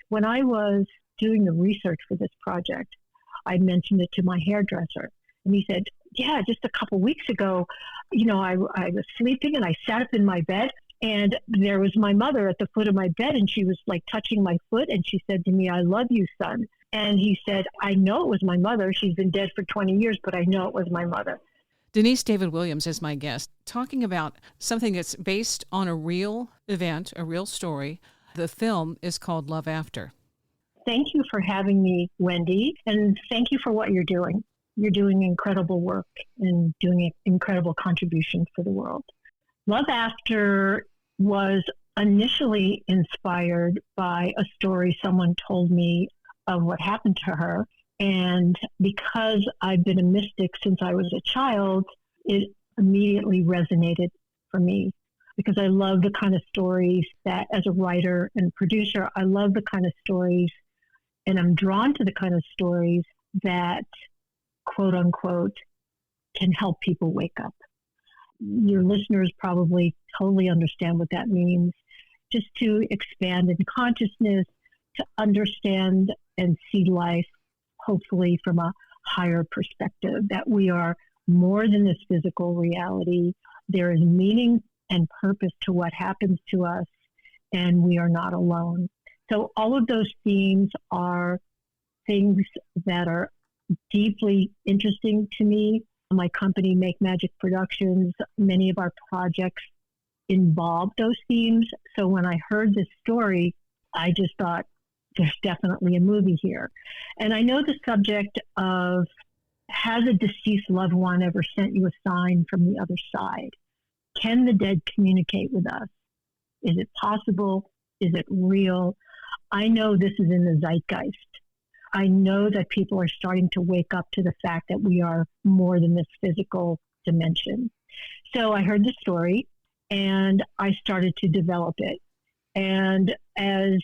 When I was doing the research for this project, I mentioned it to my hairdresser, and he said, yeah, just a couple weeks ago, I was sleeping and I sat up in my bed, and there was my mother at the foot of my bed, and she was like touching my foot, and she said to me, I love you, son. And he said, I know it was my mother. She's been dead for 20 years, but I know it was my mother. Denise David-Williams is my guest, talking about something that's based on a real event, a real story. The film is called Love After. Thank you for having me, Wendy, and thank you for what you're doing. You're doing incredible work and doing an incredible contribution for the world. Love After was initially inspired by a story someone told me of what happened to her. And because I've been a mystic since I was a child, it immediately resonated for me, because I love the kind of stories that, as a writer and producer, I love the kind of stories, and I'm drawn to the kind of stories that, quote unquote, can help people wake up. Your listeners probably totally understand what that means. Just to expand in consciousness, to understand and see life hopefully from a higher perspective, that we are more than this physical reality. There is meaning and purpose to what happens to us, and we are not alone. So all of those themes are things that are deeply interesting to me. My company, Make Magic Productions, many of our projects involve those themes. So when I heard this story, I just thought, there's definitely a movie here. And I know the subject of, has a deceased loved one ever sent you a sign from the other side? Can the dead communicate with us? Is it possible? Is it real? I know this is in the zeitgeist. I know that people are starting to wake up to the fact that we are more than this physical dimension. So I heard the story and I started to develop it. And as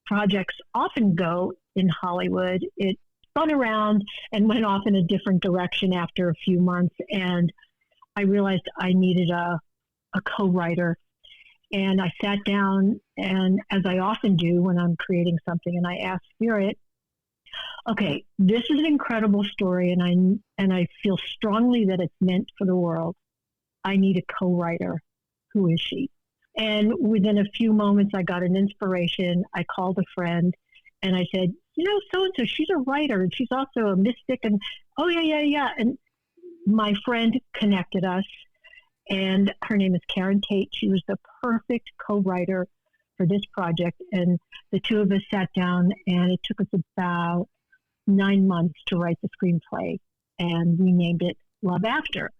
projects often go in Hollywood, it spun around and went off in a different direction after a few months. And I realized I needed a co-writer. And I sat down, and as I often do when I'm creating something, and I asked Spirit, okay, this is an incredible story, and I feel strongly that it's meant for the world. I need a co-writer. Who is she? And within a few moments, I got an inspiration. I called a friend, and I said, so-and-so, she's a writer, and she's also a mystic. And, oh, yeah. And my friend connected us, and her name is Caron Tate. She was the perfect co-writer for this project. And the two of us sat down, and it took us about 9 months to write the screenplay, and we named it Love After.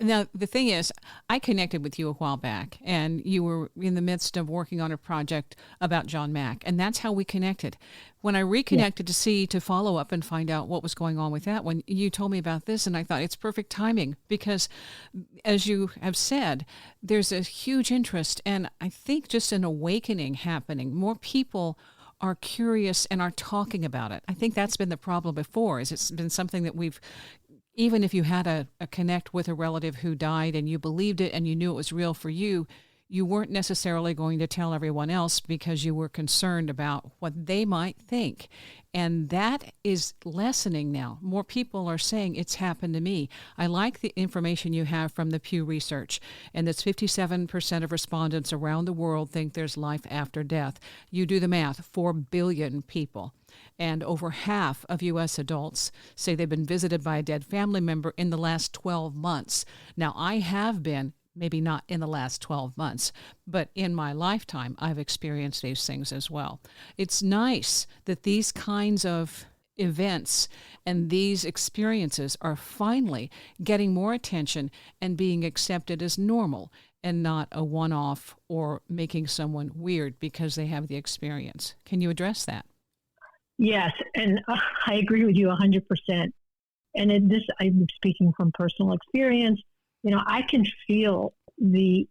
Now, the thing is, I connected with you a while back, and you were in the midst of working on a project about John Mack, and that's how we connected. When I reconnected to follow up and find out what was going on with that, when you told me about this, and I thought it's perfect timing because, as you have said, there's a huge interest, and I think just an awakening happening. More people are curious and are talking about it. I think that's been the problem before, is it's been something that we've, even if you had a connect with a relative who died and you believed it and you knew it was real for you, you weren't necessarily going to tell everyone else because you were concerned about what they might think. And that is lessening now. More people are saying it's happened to me. I like the information you have from the Pew Research, and that's 57% of respondents around the world think there's life after death. You do the math, 4 billion people. And over half of U.S. adults say they've been visited by a dead family member in the last 12 months. Now, I have been, maybe not in the last 12 months, but in my lifetime, I've experienced these things as well. It's nice that these kinds of events and these experiences are finally getting more attention and being accepted as normal and not a one-off or making someone weird because they have the experience. Can you address that? Yes, and I agree with you 100%. And I'm speaking from personal experience. I can feel the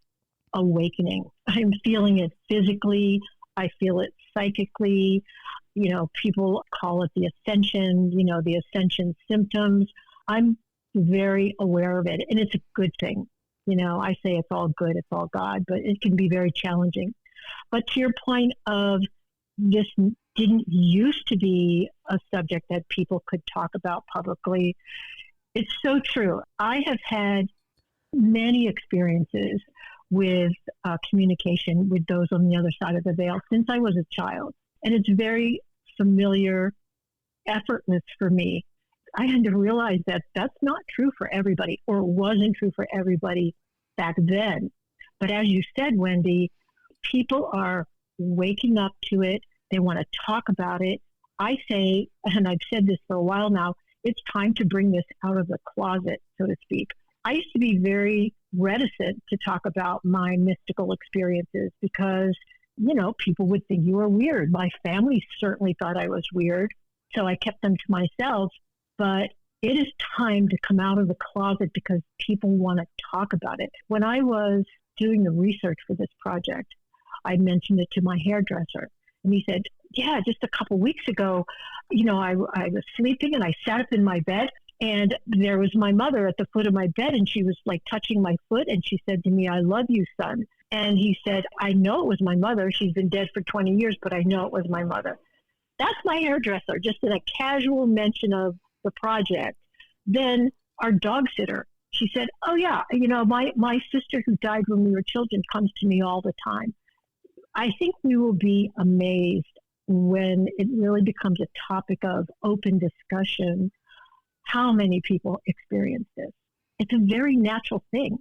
awakening. I'm feeling it physically. I feel it psychically. People call it the ascension, the ascension symptoms. I'm very aware of it, and it's a good thing. I say it's all good, it's all God, but it can be very challenging. But to your point of this didn't used to be a subject that people could talk about publicly. It's so true. I have had many experiences with communication with those on the other side of the veil since I was a child. And it's very familiar, effortless for me. I had to realize that that's not true for everybody, or it wasn't true for everybody back then. But as you said, Wendy, people are waking up to it. They want to talk about it. I say, and I've said this for a while now, it's time to bring this out of the closet, so to speak. I used to be very reticent to talk about my mystical experiences because, people would think you were weird. My family certainly thought I was weird, so I kept them to myself. But it is time to come out of the closet because people want to talk about it. When I was doing the research for this project, I mentioned it to my hairdresser, and he said, yeah, just a couple weeks ago, I was sleeping and I sat up in my bed and there was my mother at the foot of my bed and she was like touching my foot and she said to me, I love you, son. And he said, I know it was my mother. She's been dead for 20 years, but I know it was my mother. That's my hairdresser, just in a casual mention of the project. Then our dog sitter, she said, oh yeah, my sister who died when we were children comes to me all the time. I think we will be amazed when it really becomes a topic of open discussion, how many people experience this. It's a very natural thing.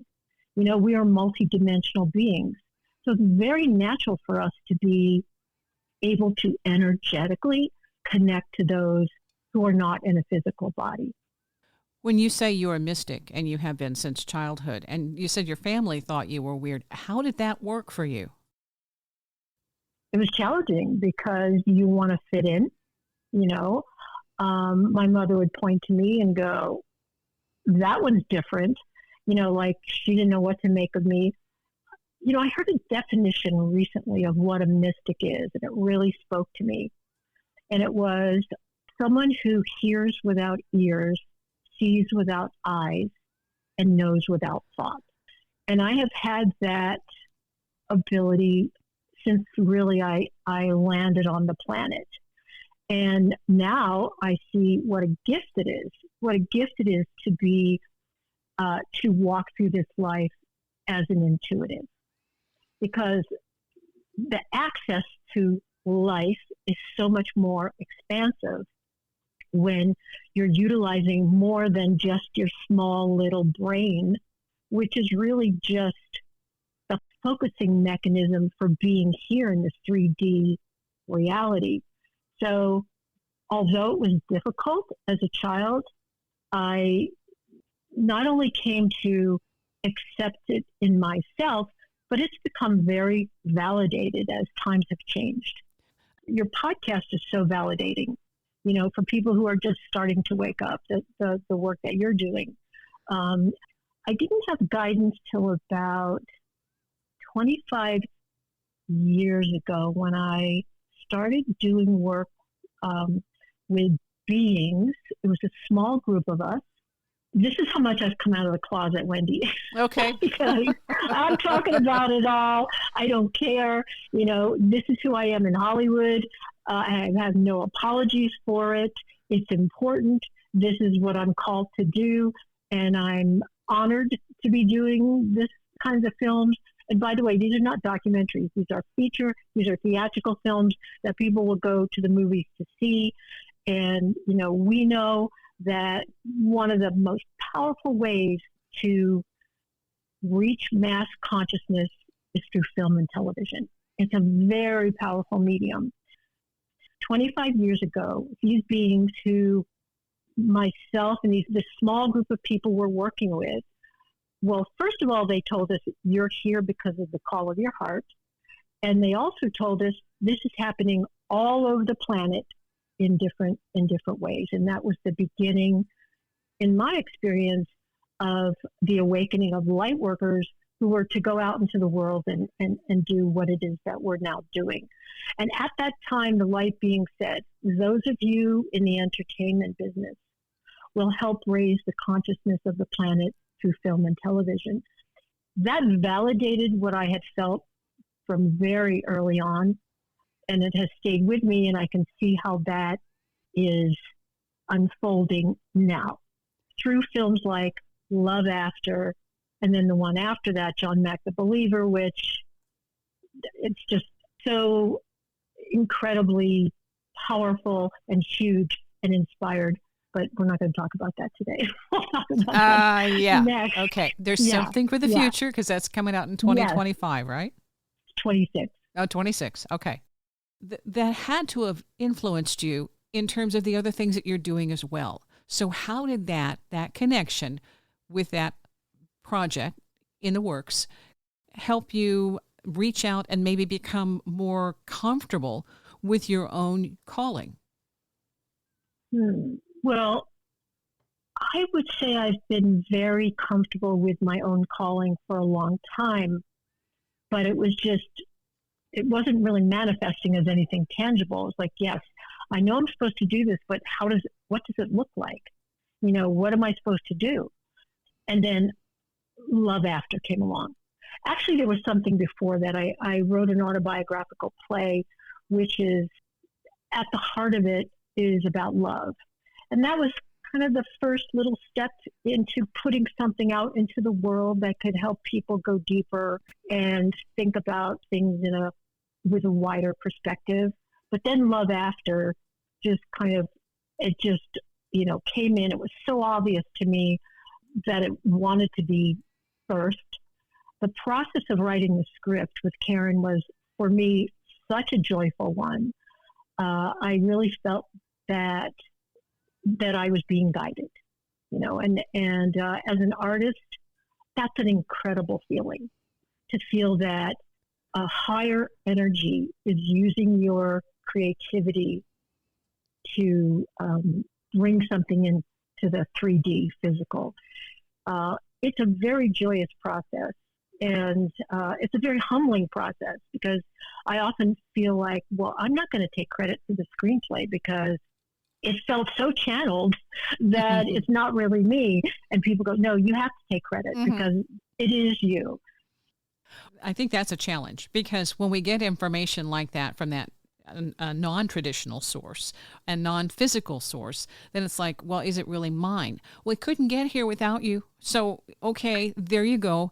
We are multidimensional beings. So it's very natural for us to be able to energetically connect to those who are not in a physical body. When you say you're a mystic, and you have been since childhood, and you said your family thought you were weird, how did that work for you? It was challenging because you want to fit in, My mother would point to me and go, that one's different. Like she didn't know what to make of me. I heard a definition recently of what a mystic is, and it really spoke to me. And it was someone who hears without ears, sees without eyes, and knows without thought. And I have had that ability since really I landed on the planet. And now I see what a gift it is to be, to walk through this life as an intuitive. Because the access to life is so much more expansive when you're utilizing more than just your small little brain, which is really just the focusing mechanism for being here in this 3D reality. So although it was difficult as a child, I not only came to accept it in myself, but it's become very validated as times have changed. Your podcast is so validating, for people who are just starting to wake up, the work that you're doing. I didn't have guidance till about 25 years ago when I started doing work with beings. It was a small group of us. This is how much I've come out of the closet, Wendy. Okay. Because I'm talking about it all. I don't care. This is who I am in Hollywood. I have no apologies for it. It's important. This is what I'm called to do. And I'm honored to be doing this kinds of films. And by the way, these are not documentaries. These are these are theatrical films that people will go to the movies to see. And, we know that one of the most powerful ways to reach mass consciousness is through film and television. It's a very powerful medium. 25 years ago, these beings who myself and this small group of people we're working with, well, first of all, they told us you're here because of the call of your heart. And they also told us this is happening all over the planet in different ways. And that was the beginning, in my experience, of the awakening of light workers who were to go out into the world and do what it is that we're now doing. And at that time, the light being said, those of you in the entertainment business will help raise the consciousness of the planet through film and television. That validated what I had felt from very early on. and it has stayed with me, and I can see how that is unfolding now through films like Love After, and then the one after that, John Mack the Believer, which it's just so incredibly powerful and huge and inspired. But we're not going to talk about that today. We'll talk about that next. Okay. There's something for the future, because that's coming out in 2025, right? 26. Oh, 26. Okay. That had to have influenced you in terms of the other things that you're doing as well. So how did that connection with that project in the works help you reach out and maybe become more comfortable with your own calling? Well, I would say I've been very comfortable with my own calling for a long time, but it wasn't really manifesting as anything tangible. It's like, yes, I know I'm supposed to do this, but what does it look like? What am I supposed to do? And then Love After came along. Actually, there was something before that. I wrote an autobiographical play, which is, at the heart of it, is about love. And that was kind of the first little step into putting something out into the world that could help people go deeper and think about things with a wider perspective. But then Love After just came in. It was so obvious to me that it wanted to be first. The process of writing the script with Caron was, for me, such a joyful one. I really felt that I was being guided, and as an artist, that's an incredible feeling, to feel that a higher energy is using your creativity to bring something into the 3D physical. It's a very joyous process, and it's a very humbling process, because I often feel like, well, I'm not going to take credit for the screenplay because it felt so channeled that it's not really me. And people go, no, you have to take credit because it is you. I think that's a challenge, because when we get information like that from that non-traditional source and non-physical source, then it's like, well, is it really mine? Well, it couldn't get here without you. So, okay, there you go.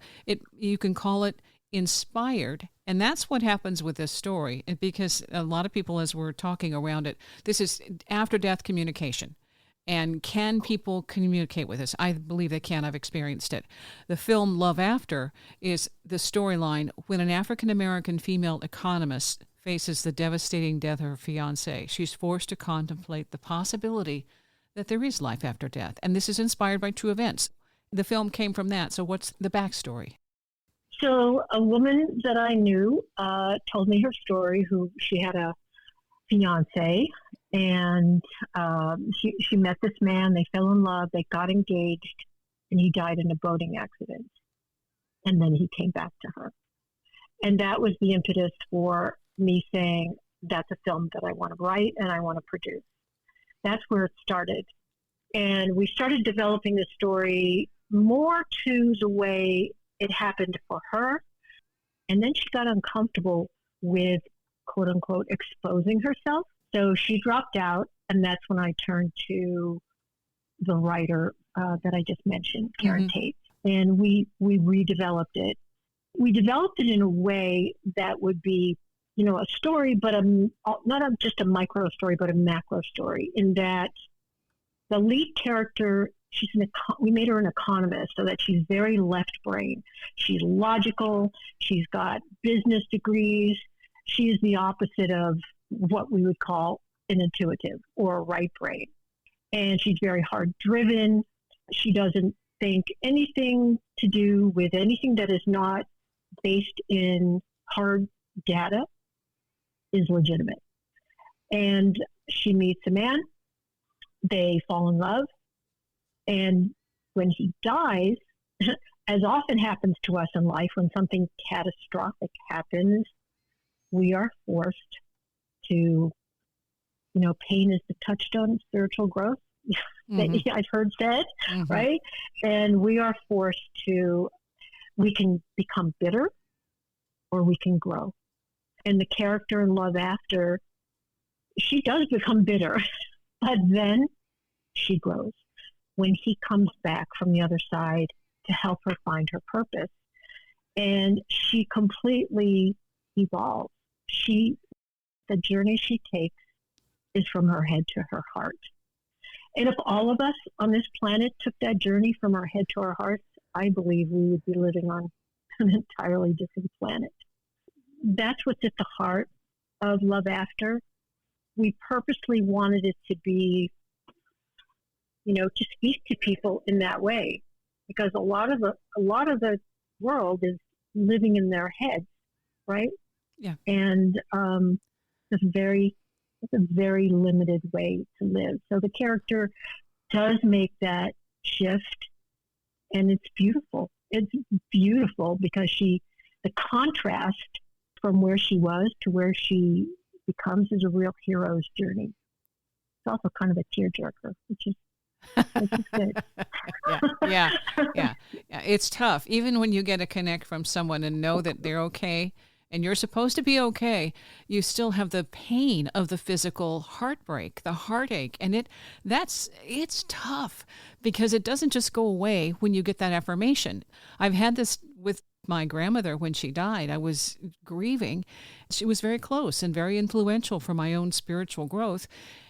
You can call it inspired. And that's what happens with this story, because a lot of people, as we're talking around it, this is after-death communication. And can people communicate with us? I believe they can. I've experienced it. The film Love After is the storyline when an African-American female economist faces the devastating death of her fiancé. She's forced to contemplate the possibility that there is life after death. And this is inspired by true events. The film came from that. So what's the backstory? So a woman that I knew told me her story. She had a fiancé, and she met this man. They fell in love. They got engaged, and he died in a boating accident. And then he came back to her. And that was the impetus for me saying, that's a film that I want to write and I want to produce. That's where it started. And we started developing the story more to the way it happened for her. And then she got uncomfortable with, quote unquote, exposing herself. So she dropped out. And that's when I turned to the writer that I just mentioned, Caron Tate. And we redeveloped it. We developed it in a way that would be, a story, but not just a micro story, but a macro story, in that the lead character, we made her an economist, so that she's very left brain. She's logical. She's got business degrees. She's the opposite of what we would call an intuitive or a right brain. And she's very hard driven. She doesn't think anything to do with anything that is not based in hard data is legitimate. And she meets a man. They fall in love. And when he dies, as often happens to us in life, when something catastrophic happens, we are forced to, pain is the touchstone of spiritual growth, that I've heard said, right? And we are forced we can become bitter or we can grow. And the character in Love After, she does become bitter, but then she grows. When he comes back from the other side to help her find her purpose, and she completely evolves. The journey she takes is from her head to her heart. And if all of us on this planet took that journey from our head to our hearts, I believe we would be living on an entirely different planet. That's what's at the heart of Love After. We purposely wanted it to be, to speak to people in that way, because a lot of the world is living in their heads, right? Yeah. And it's a very limited way to live. So the character does make that shift, and it's beautiful. It's beautiful because the contrast from where she was to where she becomes is a real hero's journey. It's also kind of a tearjerker, which is good. Yeah. It's tough. Even when you get a connect from someone and know that they're okay and you're supposed to be okay, you still have the pain of the physical heartbreak, the heartache. And it's tough because it doesn't just go away when you get that affirmation. I've had this with my grandmother when she died. I was grieving. She was very close and very influential for my own spiritual growth.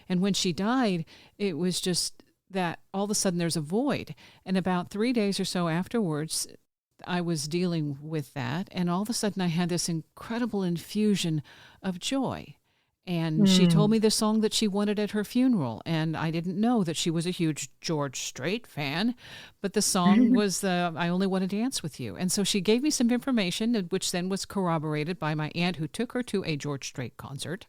And when she died, it was just that all of a sudden there's a void. And about 3 days or so afterwards, I was dealing with that. And all of a sudden I had this incredible infusion of joy. And she told me the song that she wanted at her funeral. And I didn't know that she was a huge George Strait fan, but the song was I Only Want to Dance With You. And so she gave me some information, which then was corroborated by my aunt who took her to a George Strait concert.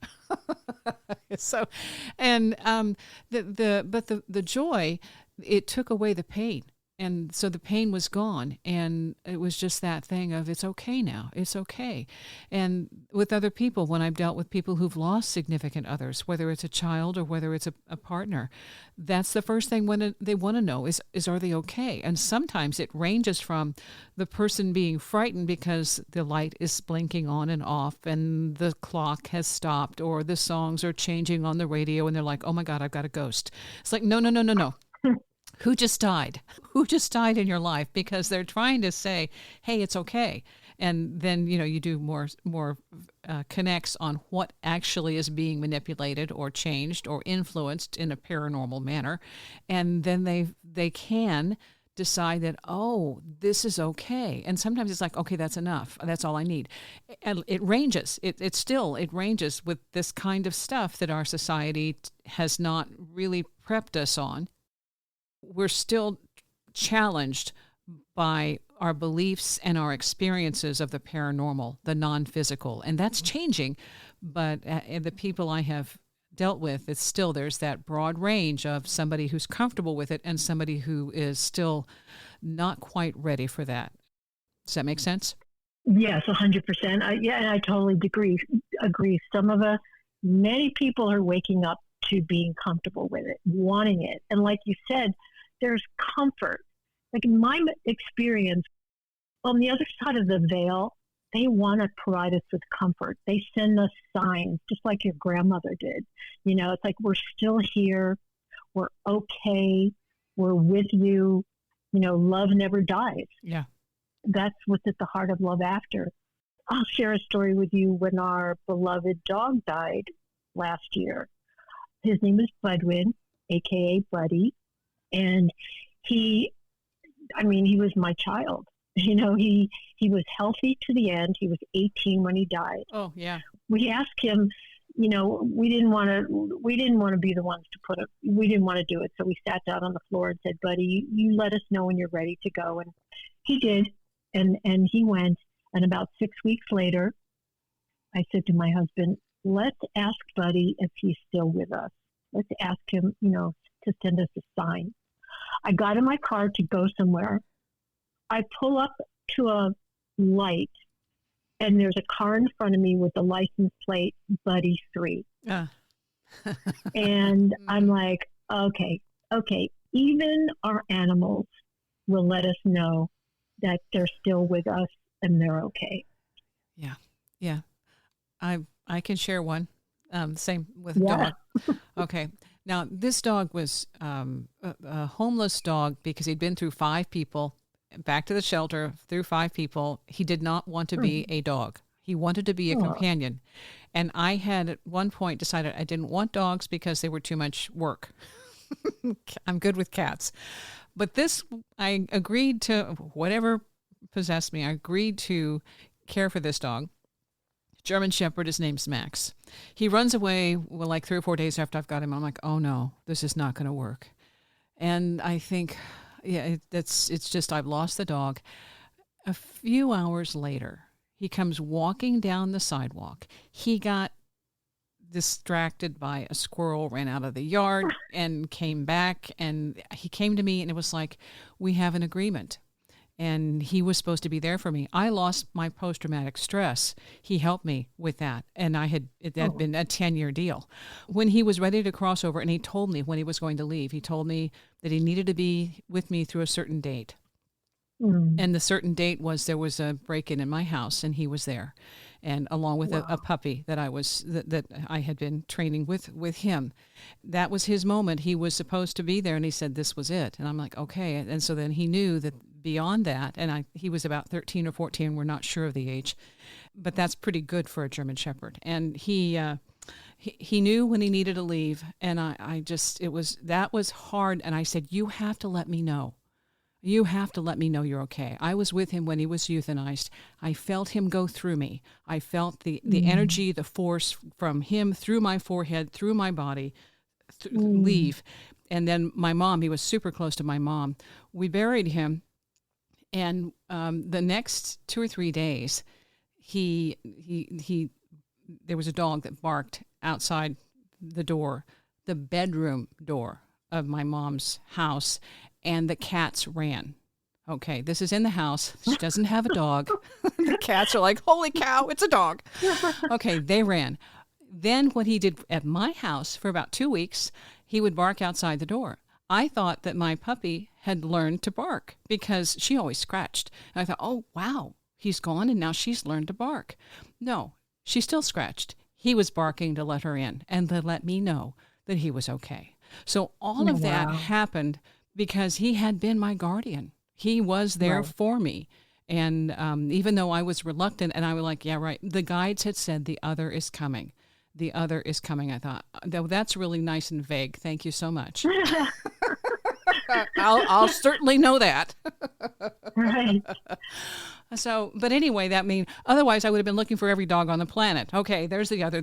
The joy, it took away the pain. And so the pain was gone, and it was just that thing of it's okay now, it's okay. And with other people, when I've dealt with people who've lost significant others, whether it's a child or whether it's a partner, that's the first thing when they want to know is are they okay? And sometimes it ranges from the person being frightened because the light is blinking on and off and the clock has stopped or the songs are changing on the radio and they're like, oh my God, I've got a ghost. It's like, no. Who just died? Who just died in your life? Because they're trying to say, hey, it's okay. And then, you do more connects on what actually is being manipulated or changed or influenced in a paranormal manner. And then they can decide that, oh, this is okay. And sometimes it's like, okay, that's enough. That's all I need. And it ranges. It ranges with this kind of stuff that our society has not really prepped us on. We're still challenged by our beliefs and our experiences of the paranormal, the non-physical, and that's changing. But the people I have dealt with, there's that broad range of somebody who's comfortable with it and somebody who is still not quite ready for that. Does that make sense? Yes, 100%. I totally agree. Many people are waking up to being comfortable with it, wanting it. And like you said, there's comfort. Like in my experience, on the other side of the veil, they want to provide us with comfort. They send us signs, just like your grandmother did. It's like, we're still here. We're okay. We're with you. Love never dies. Yeah. That's what's at the heart of Love After. I'll share a story with you when our beloved dog died last year. His name is Budwin, a.k.a. Buddy. And he was my child. He was healthy to the end. He was 18 when he died. Oh, yeah. We asked him, we didn't want to be the ones we didn't want to do it. So we sat down on the floor and said, Buddy, you let us know when you're ready to go. And he did. And he went. And about 6 weeks later, I said to my husband, let's ask Buddy if he's still with us. Let's ask him, to send us a sign. I got in my car to go somewhere. I pull up to a light, and there's a car in front of me with the license plate Buddy 3. And I'm like, okay, even our animals will let us know that they're still with us and they're okay. Yeah. I can share one. Same with Yeah. dog. Okay. Now, this dog was a homeless dog because he'd been through 5 people, back to the shelter through 5 people. He did not want to be a dog. He wanted to be a Oh. companion. And I had at one point decided I didn't want dogs because they were too much work. I'm good with cats. But this, I agreed to, whatever possessed me, I agreed to care for this dog. German Shepherd, his name's Max. He runs away, well, like 3 or 4 days after I've got him. I'm like, oh no, this is not going to work. And I think, yeah, it's just, I've lost the dog. A few hours later, he comes walking down the sidewalk. He got distracted by a squirrel, ran out of the yard and came back. And he came to me and it was like, we have an agreement. And he was supposed to be there for me. I lost my post-traumatic stress. He helped me with that. And it had been a 10-year deal. When he was ready to cross over, and he told me when he was going to leave, he told me that he needed to be with me through a certain date. And the certain date was there was a break-in in my house, and he was there, and along with a puppy that I had been training with him. That was his moment. He was supposed to be there, and he said this was it. And I'm like, okay. And so then he knew that beyond that, and he was about 13 or 14. We're not sure of the age, but that's pretty good for a German Shepherd. And he knew when he needed to leave, and that was hard. And I said, you have to let me know. You have to let me know you're okay. I was with him when he was euthanized. I felt him go through me. I felt the energy, the force from him through my forehead, through my body, leave. And then my mom, he was super close to my mom. We buried him. And the next 2 or 3 days, there was a dog that barked outside the door, the bedroom door of my mom's house. And the cats ran. Okay, this is in the house. She doesn't have a dog. The cats are like, holy cow, it's a dog. Okay, they ran. Then what he did at my house for about 2 weeks, he would bark outside the door. I thought that my puppy had learned to bark because she always scratched. And I thought, oh, wow, he's gone and now she's learned to bark. No, she still scratched. He was barking to let her in and to let me know that he was okay. So all of that happened because he had been my guardian. He was there for me. And even though I was reluctant and I was like, yeah, right, the guides had said the other is coming. The other is coming. I thought, that's really nice and vague. Thank you so much. I'll certainly know that. Right. So, but anyway, otherwise I would have been looking for every dog on the planet. Okay, there's the other,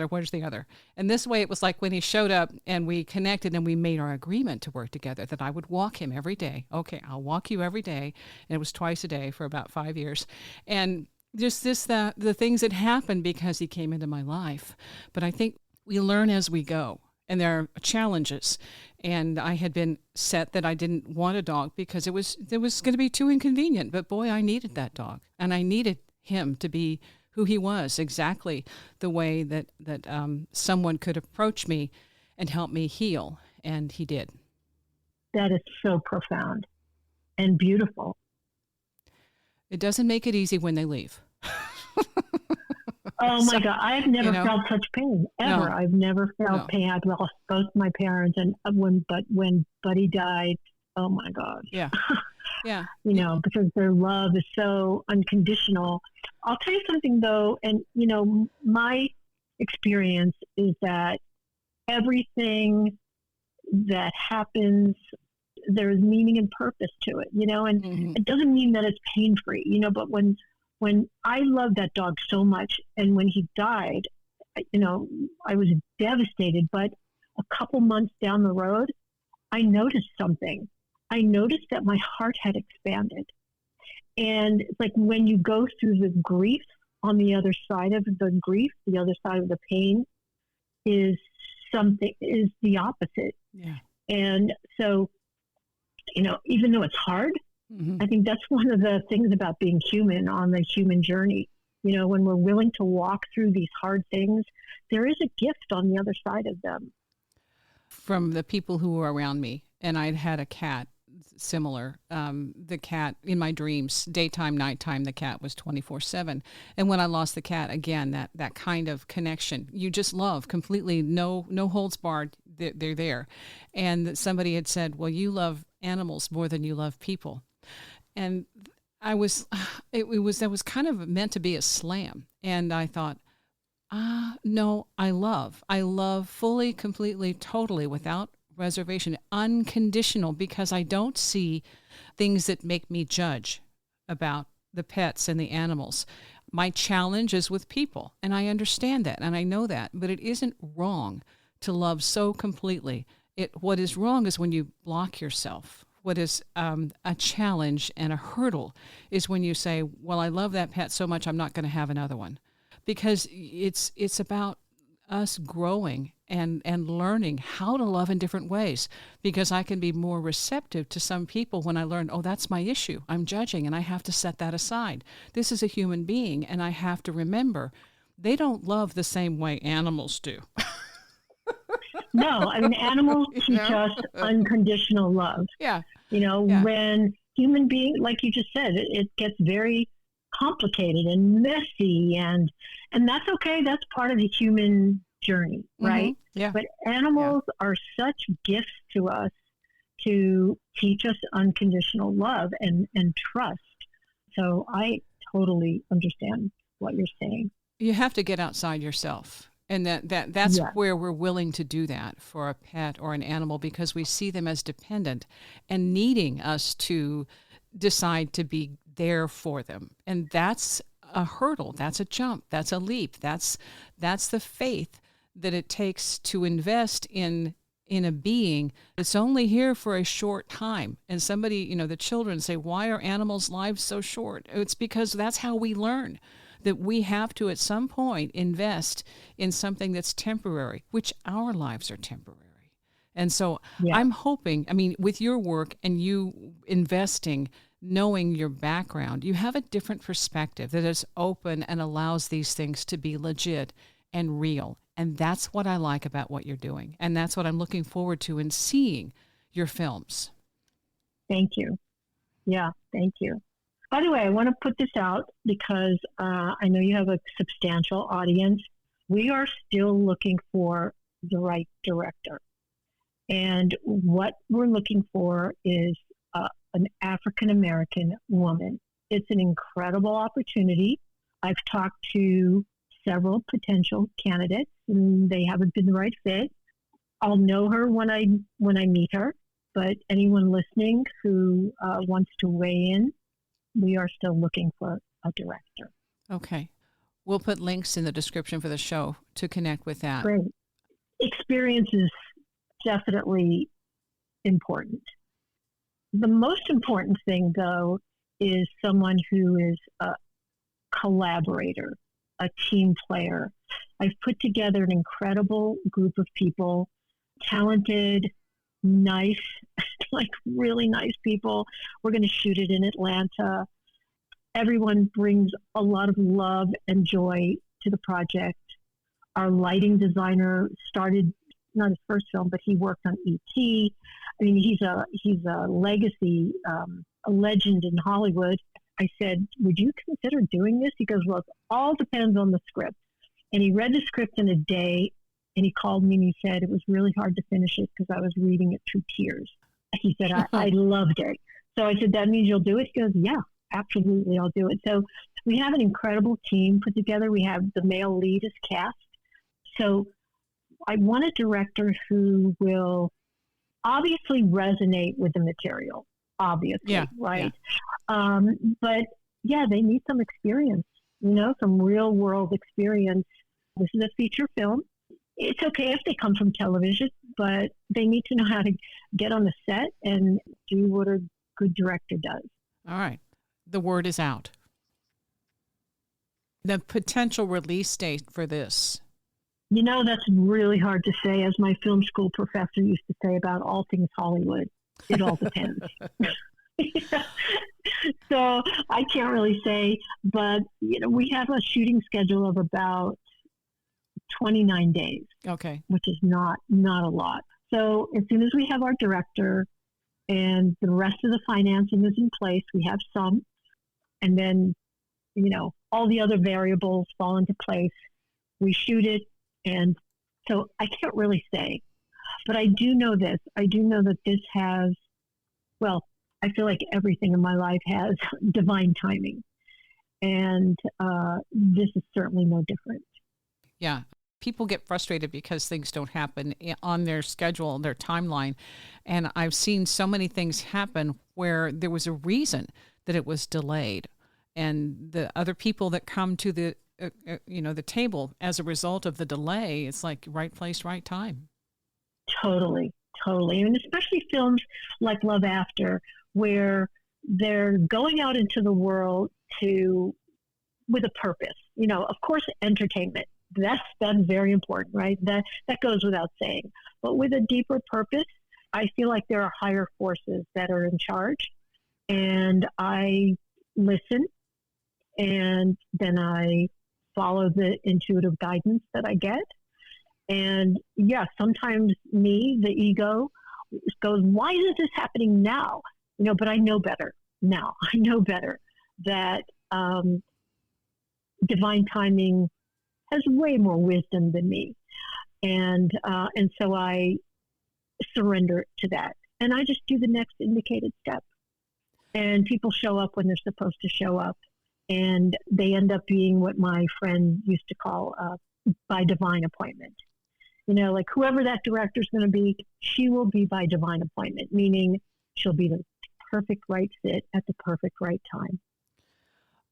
where's the other? And this way it was like when he showed up and we connected and we made our agreement to work together that I would walk him every day. Okay, I'll walk you every day. And it was twice a day for about 5 years. And just the things that happened because he came into my life. But I think we learn as we go. And there are challenges. And I had been set that I didn't want a dog because it was going to be too inconvenient. But boy, I needed that dog. And I needed him to be who he was, exactly the way that someone could approach me and help me heal. And he did. That is so profound and beautiful. It doesn't make it easy when they leave. Oh my God. I've never felt such pain ever. No. I've never felt pain. I've lost both my parents, and when Buddy died, oh my God. Yeah. Yeah. Because their love is so unconditional. I'll tell you something though. And my experience is that everything that happens, there's meaning and purpose to it, and it doesn't mean that it's pain-free, but when I loved that dog so much, and when he died, I was devastated. But a couple months down the road, I noticed something. I noticed that my heart had expanded. And it's like when you go through the grief, on the other side of the grief, the other side of the pain is the opposite. Yeah. And so, even though it's hard, I think that's one of the things about being human on the human journey. When we're willing to walk through these hard things, there is a gift on the other side of them. From the people who were around me, and I'd had a cat similar. The cat in my dreams, daytime, nighttime, the cat was 24/7. And when I lost the cat, again, that kind of connection, you just love completely, no holds barred. They're there. And somebody had said, well, you love animals more than you love people. And that was kind of meant to be a slam. And I thought, no, I love fully, completely, totally, without reservation, unconditional, because I don't see things that make me judge about the pets and the animals. My challenge is with people, and I understand that, and I know that, but it isn't wrong to love so completely. What is wrong is when you block yourself. What is a challenge and a hurdle is when you say, well, I love that pet so much I'm not going to have another one. Because it's about us growing and learning how to love in different ways. Because I can be more receptive to some people when I learn, oh, that's my issue. I'm judging, and I have to set that aside. This is a human being, and I have to remember they don't love the same way animals do. No, I mean, animals teach us unconditional love. Yeah. When human beings, like you just said, it gets very complicated and messy, and that's okay. That's part of the human journey, right? Mm-hmm. Yeah. But animals are such gifts to us to teach us unconditional love and trust. So I totally understand what you're saying. You have to get outside yourself. And that's where we're willing to do that for a pet or an animal, because we see them as dependent and needing us to decide to be there for them. And that's a hurdle. That's a jump. That's a leap. That's the faith that it takes to invest in a being that's only here for a short time. And somebody, the children say, why are animals' lives so short? It's because that's how we learn. That we have to, at some point, invest in something that's temporary, which our lives are temporary. And so I'm hoping, with your work and you investing, knowing your background, you have a different perspective that is open and allows these things to be legit and real. And that's what I like about what you're doing. And that's what I'm looking forward to in seeing your films. Thank you. Yeah, thank you. By the way, I want to put this out because I know you have a substantial audience. We are still looking for the right director. And what we're looking for is an African-American woman. It's an incredible opportunity. I've talked to several potential candidates, and they haven't been the right fit. I'll know her when I meet her, but anyone listening who wants to weigh in, we are still looking for a director. Okay. We'll put links in the description for the show to connect with that. Great. Experience is definitely important. The most important thing, though, is someone who is a collaborator, a team player. I've put together an incredible group of people, talented, nice, like really nice people. We're going to shoot it in Atlanta. Everyone brings a lot of love and joy to the project. Our lighting designer started not his first film, but he worked on E.T. I mean, he's a legacy, a legend in Hollywood. I said, would you consider doing this? He goes, well, it all depends on the script. And he read the script in a day, and he called me and he said it was really hard to finish it because I was reading it through tears. He said, I loved it. So I said, that means you'll do it? He goes, yeah, absolutely, I'll do it. So we have an incredible team put together. We have the male lead is cast. So I want a director who will obviously resonate with the material, obviously, right? Yeah. But yeah, they need some experience, some real world experience. This is a feature film. It's okay if they come from television, but they need to know how to get on the set and do what a good director does. All right. The word is out. The potential release date for this. That's really hard to say. As my film school professor used to say about all things Hollywood, it all depends. So I can't really say, but we have a shooting schedule of about 29 days. Okay. Which is not a lot. So as soon as we have our director and the rest of the financing is in place. We have some, and then, all the other variables fall into place. We shoot it, and so I can't really say, but I do know this. I do know that this has, well, I feel like everything in my life has divine timing, and this is certainly no different. Yeah. People get frustrated because things don't happen on their schedule, their timeline. And I've seen so many things happen where there was a reason that it was delayed. And the other people that come to the table as a result of the delay, it's like right place, right time. Totally. And especially films like Love After, where they're going out into the world with a purpose. Of course, entertainment. That's very important, right? That goes without saying. But with a deeper purpose, I feel like there are higher forces that are in charge. And I listen, and then I follow the intuitive guidance that I get. And yeah, sometimes the ego goes, why is this happening now? But I know better now. I know better that divine timing has way more wisdom than me. And so I surrender to that. And I just do the next indicated step. And people show up when they're supposed to show up. And they end up being what my friend used to call by divine appointment. Like whoever that director is going to be, she will be by divine appointment, meaning she'll be the perfect right fit at the perfect right time.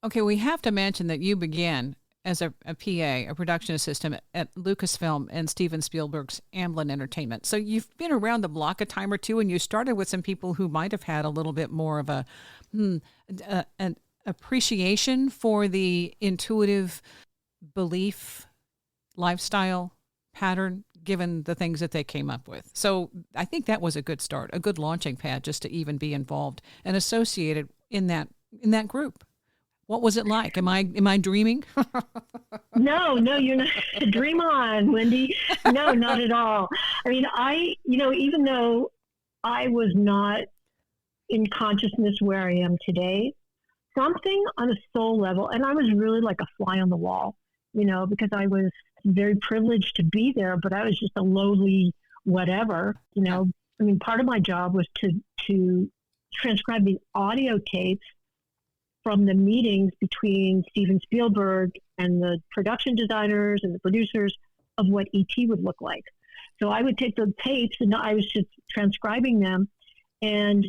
Okay, we have to mention that you began as a PA, a production assistant at Lucasfilm and Steven Spielberg's Amblin Entertainment. So you've been around the block a time or two, and you started with some people who might have had a little bit more of an appreciation for the intuitive belief lifestyle pattern, given the things that they came up with. So I think that was a good start, a good launching pad, just to even be involved and associated in that group. What was it like? Am I dreaming? No, you're not. Dream on, Wendy. No, not at all. I mean, even though I was not in consciousness where I am today, something on a soul level, and I was really like a fly on the wall, because I was very privileged to be there, but I was just a lowly whatever, I mean, part of my job was to transcribe the audio tapes from the meetings between Steven Spielberg and the production designers and the producers of what E.T. would look like. So I would take the tapes and I was just transcribing them. And,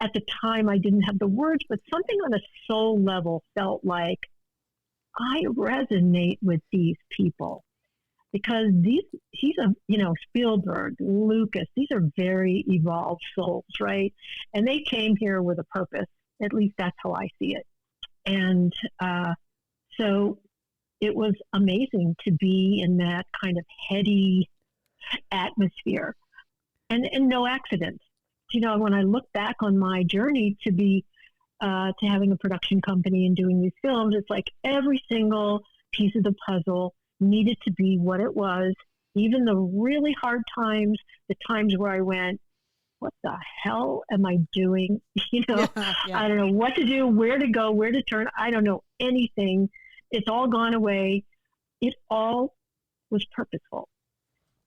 at the time I didn't have the words, but something on a soul level felt like I resonate with these people because Spielberg, Lucas, these are very evolved souls, right? And they came here with a purpose. At least that's how I see it. And so it was amazing to be in that kind of heady atmosphere and no accident. When I look back on my journey to having a production company and doing these films, it's like every single piece of the puzzle needed to be what it was. Even the really hard times, the times where I went, what the hell am I doing? Yeah. I don't know what to do, where to go, where to turn. I don't know anything. It's all gone away. It all was purposeful.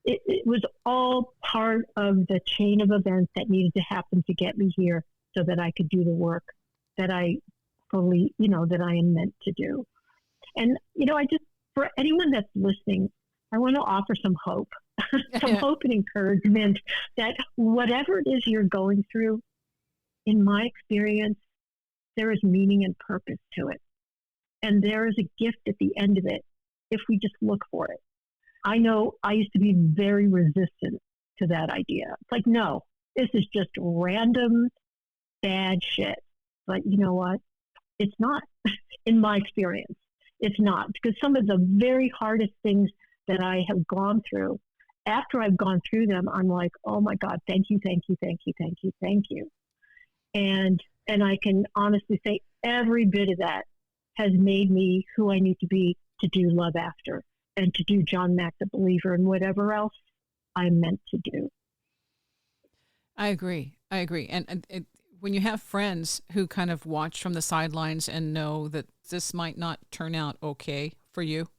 It was all part of the chain of events that needed to happen to get me here so that I could do the work that I fully, that I am meant to do. And, for anyone that's listening, I want to offer some hope, some hope and encouragement that whatever it is you're going through, in my experience, there is meaning and purpose to it. And there is a gift at the end of it if we just look for it. I know I used to be very resistant to that idea. It's like, no, this is just random bad shit. But you know what? It's not. In my experience, it's not. Because some of the very hardest things that I have gone through, after I've gone through them, I'm like, oh my God, thank you, thank you, thank you, thank you, thank you. And I can honestly say every bit of that has made me who I need to be to do Love After and to do John Mack the Believer and whatever else I'm meant to do. I agree. I agree. And when you have friends who kind of watch from the sidelines and know that this might not turn out okay for you,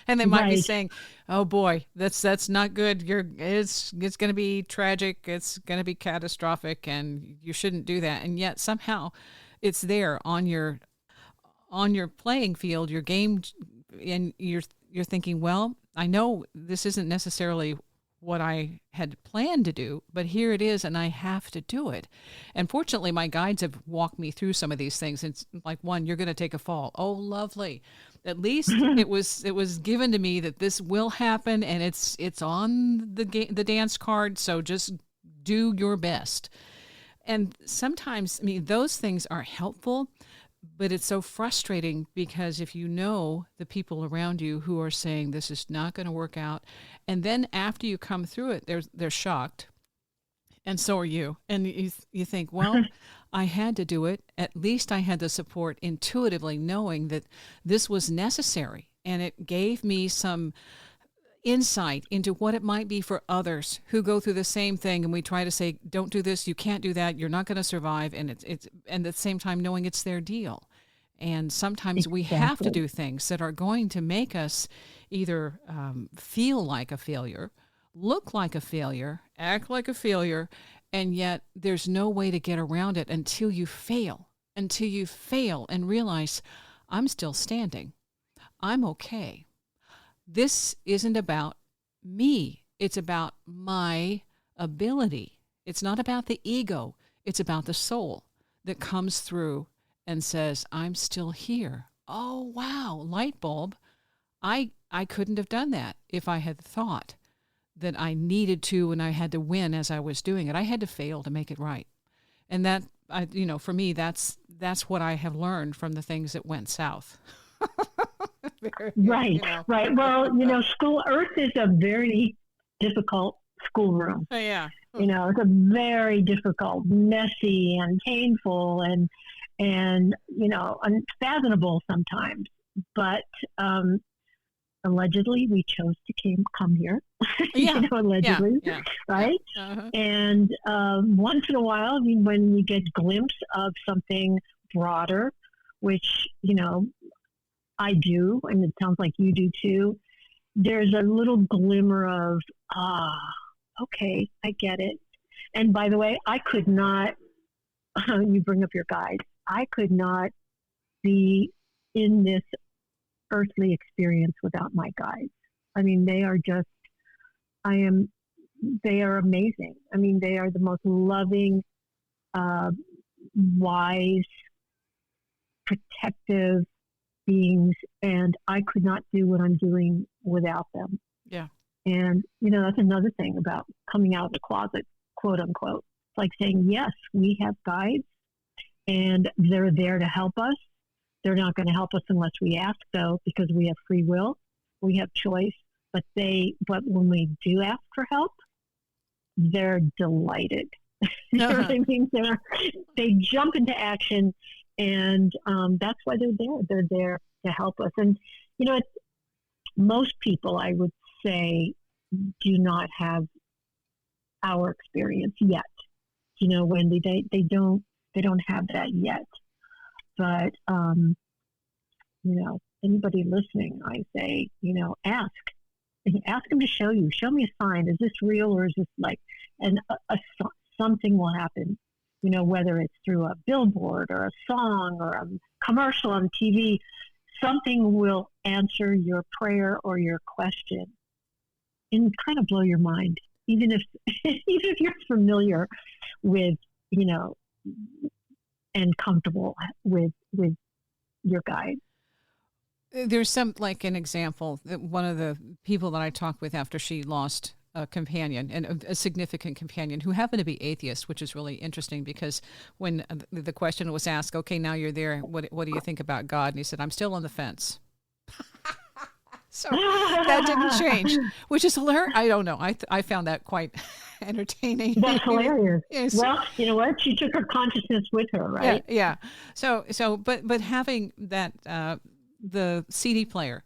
and they might be saying, "Oh boy, that's not good. It's going to be tragic. It's going to be catastrophic, and you shouldn't do that." And yet somehow, it's there on your playing field, your game, and you're thinking, "Well, I know this isn't necessarily what I had planned to do, but here it is, and I have to do it." And fortunately, my guides have walked me through some of these things. It's like, one, you're going to take a fall. Oh, lovely. At least it was given to me that this will happen, and it's on the dance card. So just do your best. And sometimes, I mean, those things are helpful, but it's so frustrating because if you know the people around you who are saying this is not going to work out, and then after you come through it, they're shocked, and so are you. And you think, well, I had to do it. At least I had the support intuitively, knowing that this was necessary, and it gave me some insight into what it might be for others who go through the same thing. And we try to say, don't do this, you can't do that, you're not going to survive. And it's and at the same time knowing it's their deal. And sometimes we have to do things that are going to make us either feel like a failure, look like a failure, act like a failure, and yet there's no way to get around it until you fail and realize, I'm still standing. I'm okay. This isn't about me. It's about my ability. It's not about the ego. It's about the soul that comes through and says, I'm still here. Oh, wow, light bulb. I couldn't have done that if I had thought that I needed to and I had to win as I was doing it. I had to fail to make it right. And that, for me, that's what I have learned from the things that went south. Right. Well, Earth is a very difficult schoolroom. Oh, yeah. It's a very difficult, messy, and painful, and unfathomable sometimes. But allegedly, we chose to come here. Yeah. Allegedly, yeah. Right? Yeah. Uh-huh. And once in a while, when you get a glimpse of something broader, which I do, and it sounds like you do too, there's a little glimmer of, okay, I get it. And by the way, I could not, you bring up your guide, I could not be in this earthly experience without my guides. I mean, they are amazing. I mean, they are the most loving, wise, protective beings, and I could not do what I'm doing without them. Yeah. And, that's another thing about coming out of the closet, quote unquote. It's like saying, yes, we have guides and they're there to help us. They're not going to help us unless we ask, though, because we have free will, we have choice. But when we do ask for help, they're delighted. You know what I mean? They jump into action, and that's why they're there. They're there to help us. And most people, I would say, do not have our experience yet. Wendy, they don't have that yet. But anybody listening, I say, ask them to show you. Show me a sign. Is this real, or is this something will happen? Whether it's through a billboard or a song or a commercial on TV, something will answer your prayer or your question and kind of blow your mind, even if you're familiar with, and comfortable with your guide. There's an example that one of the people that I talked with after she lost a companion, and a significant companion, who happened to be atheist, which is really interesting because when the question was asked, okay, now you're there, what do you think about God? And he said, I'm still on the fence. So that didn't change, which is hilarious. I don't know. I found that quite entertaining. That's hilarious. Yes. Well, you know what? She took her consciousness with her, right? Yeah. But having that, the CD player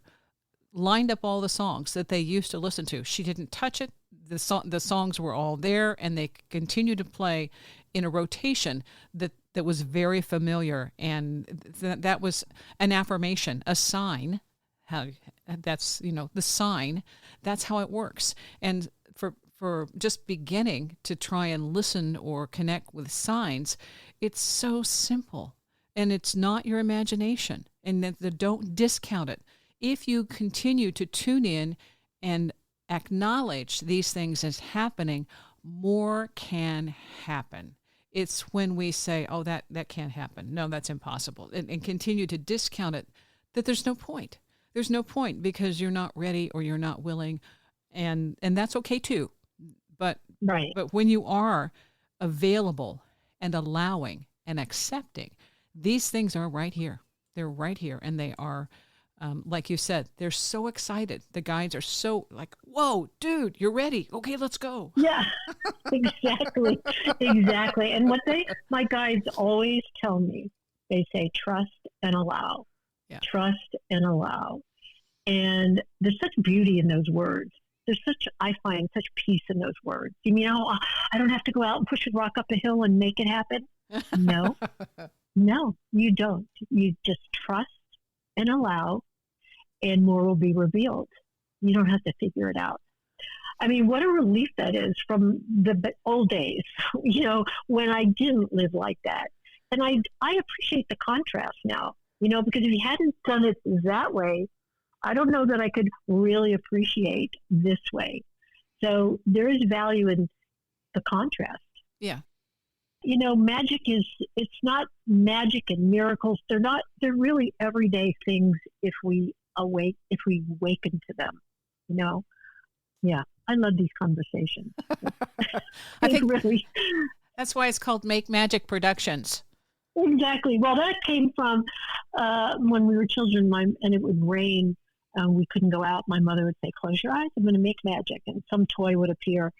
lined up all the songs that they used to listen to. She didn't touch it. the songs were all there, and they continued to play in a rotation that was very familiar, and that was an affirmation, a sign. How that's the sign. That's how it works. And for just beginning to try and listen or connect with signs, it's so simple, and it's not your imagination, and that don't discount it. If you continue to tune in and acknowledge these things as happening, more can happen. It's when we say, oh, that can't happen. No, that's impossible. And continue to discount it, that there's no point. There's no point because you're not ready or you're not willing. And that's okay too. But when you are available and allowing and accepting, these things are right here. They're right here. And they are, like you said, they're so excited. The guides are so like, whoa, dude, you're ready. Okay, let's go. Yeah, exactly. Exactly. And what my guides always tell me, they say, trust and allow. Yeah. Trust and allow. And there's such beauty in those words. I find such peace in those words. You mean, I don't have to go out and push a rock up a hill and make it happen? No, no, you don't. You just trust and allow, and more will be revealed. You don't have to figure it out. I mean, what a relief that is from the old days, when I didn't live like that. And I appreciate the contrast now, because if you hadn't done it that way, I don't know that I could really appreciate this way. So there is value in the contrast. Yeah. Magic it's not magic and miracles. They're really everyday things if we waken to them, Yeah. I love these conversations. I think really. That's why it's called Make Magic Productions. Exactly. Well, that came from when we were children, and it would rain. We couldn't go out. My mother would say, close your eyes, I'm going to make magic. And some toy would appear.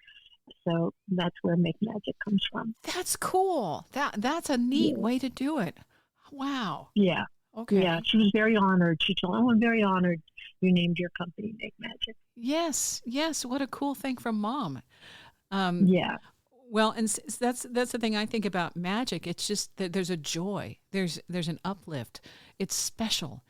So that's where Make Magic comes from. That's cool. That's a neat way to do it. Wow. Yeah. Okay. Yeah. She was very honored. She told me, I'm very honored you named your company Make Magic. Yes. Yes. What a cool thing from Mom. Yeah. Well, and that's the thing I think about magic. It's just that there's a joy. There's an uplift. It's special.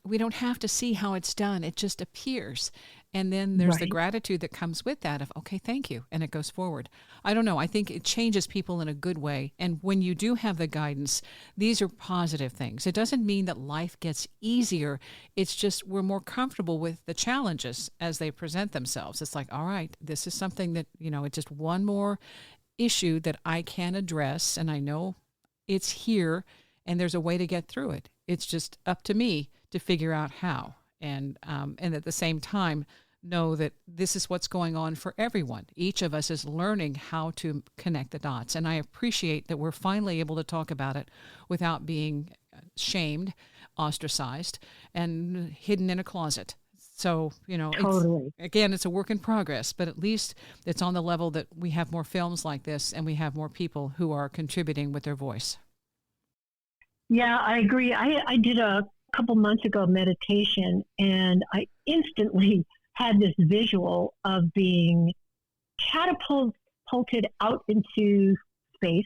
We don't have to see how it's done. It just appears. And then there's the gratitude that comes with that of, okay, thank you. And it goes forward. I don't know. I think it changes people in a good way. And when you do have the guidance, these are positive things. It doesn't mean that life gets easier. It's just we're more comfortable with the challenges as they present themselves. It's like, all right, this is something that, it's just one more issue that I can address. And I know it's here and there's a way to get through it. It's just up to me to figure out how. And at the same time, know that this is what's going on for everyone. Each of us is learning how to connect the dots. And I appreciate that we're finally able to talk about it without being shamed, ostracized, and hidden in a closet. So, totally. It's a work in progress, but at least it's on the level that we have more films like this and we have more people who are contributing with their voice. Yeah, I agree. I did a couple months ago meditation, and I instantly had this visual of being catapulted out into space.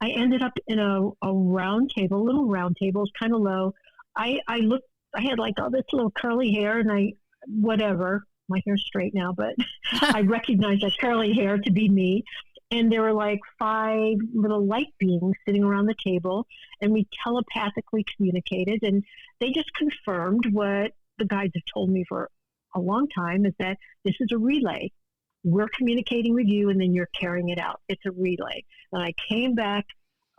I ended up in a round table, little round table, it's kind of low. I had like all this little curly hair, and my hair's straight now, but I recognized that curly hair to be me. And there were like 5 little light beings sitting around the table, and we telepathically communicated, and they just confirmed what the guides have told me for a long time, is that this is a relay. We're communicating with you, and then you're carrying it out. It's a relay. And I came back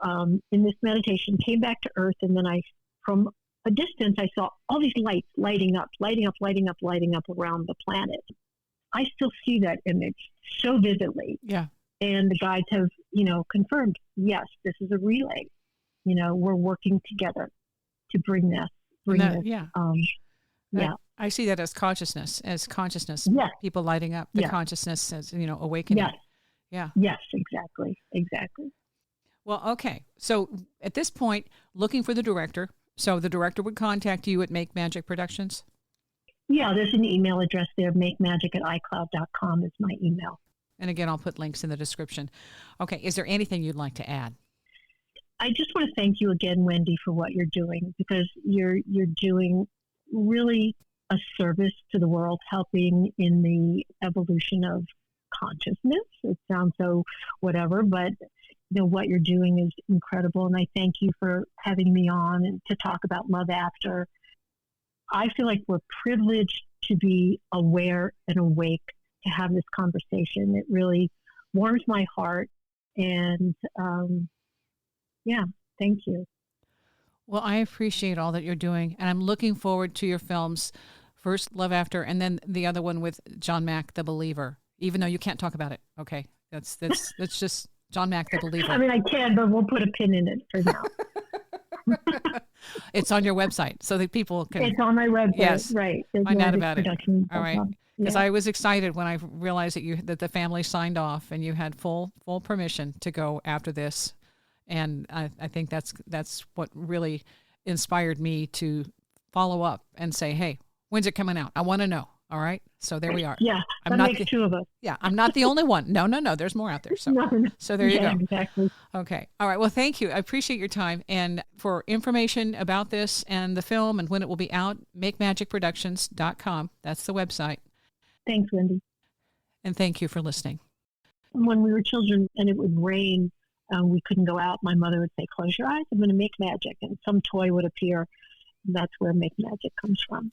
in this meditation, came back to Earth, and then from a distance, I saw all these lights lighting up around the planet. I still see that image so vividly. Yeah. And the guides have, confirmed, yes, this is a relay. We're working together to bring this. Yeah. Yeah. I see that as consciousness. Yes. People lighting up the consciousness as, awakening. Yes. Yeah. Yes, exactly. Well, okay. So at this point, looking for the director. So the director would contact you at Make Magic Productions? Yeah, there's an email address there. makemagic@icloud.com is my email. And again, I'll put links in the description. Okay. Is there anything you'd like to add? I just want to thank you again, Wendy, for what you're doing, because you're doing really a service to the world, helping in the evolution of consciousness. It sounds so whatever, but what you're doing is incredible. And I thank you for having me on and to talk about Love After. I feel like we're privileged to be aware and awake to have this conversation. It really warms my heart. And thank you. Well, I appreciate all that you're doing, and I'm looking forward to your films. First, Love After, and then the other one with John Mack, The Believer. Even though you can't talk about it, okay? That's just John Mack, The Believer. I mean, I can, but we'll put a pin in it for now. It's on your website, so that people can. It's on my website, yes, right? Find out about it. All right, because yeah. I was excited when I realized that the family signed off and you had full permission to go after this. And I think that's what really inspired me to follow up and say, hey, when's it coming out? I want to know. All right. So there we are. Yeah. That makes two of us. Yeah. I'm not the only one. No. There's more out there. So, so there you go. Exactly. Okay. All right. Well, thank you. I appreciate your time. And for information about this and the film and when it will be out, makemagicproductions.com. That's the website. Thanks, Wendy. And thank you for listening. When we were children and it would rain, we couldn't go out. My mother would say, close your eyes, I'm going to make magic. And some toy would appear. That's where Make Magic comes from.